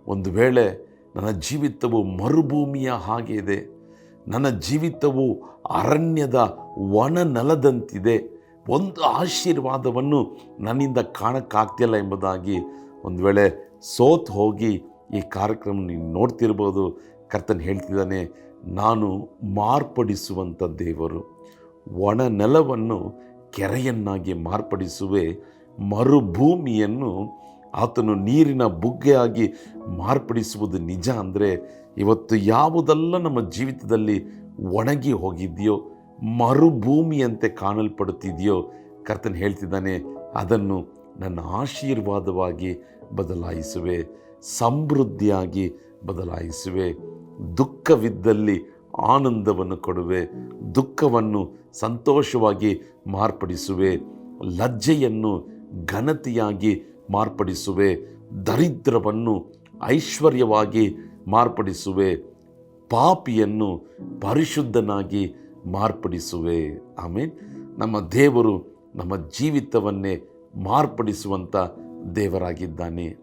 ಒಂದು ವೇಳೆ ನನ್ನ ಜೀವಿತವು ಮರುಭೂಮಿಯ ಹಾಗೆ ಇದೆ, ನನ್ನ ಜೀವಿತವು ಅರಣ್ಯದ ಒಣ ನೆಲದಂತಿದೆ, ಒಂದು ಆಶೀರ್ವಾದವನ್ನು ನನ್ನಿಂದ ಕಾಣಕ್ಕಾಗ್ತಿಲ್ಲ ಎಂಬುದಾಗಿ ಒಂದು ವೇಳೆ ಸೋತು ಹೋಗಿ ಈ ಕಾರ್ಯಕ್ರಮ ನೀನು ನೋಡ್ತಿರ್ಬೋದು. ಕರ್ತನು ಹೇಳ್ತಿದ್ದಾನೆ, ನಾನು ಮಾರ್ಪಡಿಸುವಂಥ ದೇವರು. ಒಣ ನೆಲವನ್ನು ಕೆರೆಯನ್ನಾಗಿ ಮಾರ್ಪಡಿಸುವೆ, ಮರುಭೂಮಿಯನ್ನು ಆತನು ನೀರಿನ ಬುಗ್ಗೆಯಾಗಿ ಮಾರ್ಪಡಿಸುವುದು ನಿಜ. ಅಂದರೆ ಇವತ್ತು ಯಾವುದೆಲ್ಲ ನಮ್ಮ ಜೀವಿತದಲ್ಲಿ ಒಣಗಿ ಹೋಗಿದೆಯೋ, ಮರುಭೂಮಿಯಂತೆ ಕಾಣಲ್ಪಡುತ್ತಿದೆಯೋ, ಕರ್ತನು ಹೇಳ್ತಿದ್ದಾನೆ, ಅದನ್ನು ನನ್ನ ಆಶೀರ್ವಾದವಾಗಿ ಬದಲಾಯಿಸುವೆ, ಸಮೃದ್ಧಿಯಾಗಿ ಬದಲಾಯಿಸುವೆ. ದುಃಖವಿದ್ದಲ್ಲಿ ಆನಂದವನ್ನು ಕೊಡುವೆ, ದುಃಖವನ್ನು ಸಂತೋಷವಾಗಿ ಮಾರ್ಪಡಿಸುವೆ, ಲಜ್ಜೆಯನ್ನು ಘನತೆಯಾಗಿ ಮಾರ್ಪಡಿಸುವೆ, ದರಿದ್ರವನ್ನು ಐಶ್ವರ್ಯವಾಗಿ ಮಾರ್ಪಡಿಸುವೆ, ಪಾಪಿಯನ್ನು ಪರಿಶುದ್ಧನಾಗಿ ಮಾರ್ಪಡಿಸುವೆ. ಆಮೇಲೆ ನಮ್ಮ ದೇವರು ನಮ್ಮ ಜೀವಿತವನ್ನೇ ಮಾರ್ಪಡಿಸುವಂಥ ದೇವರಾಗಿದ್ದಾನೆ.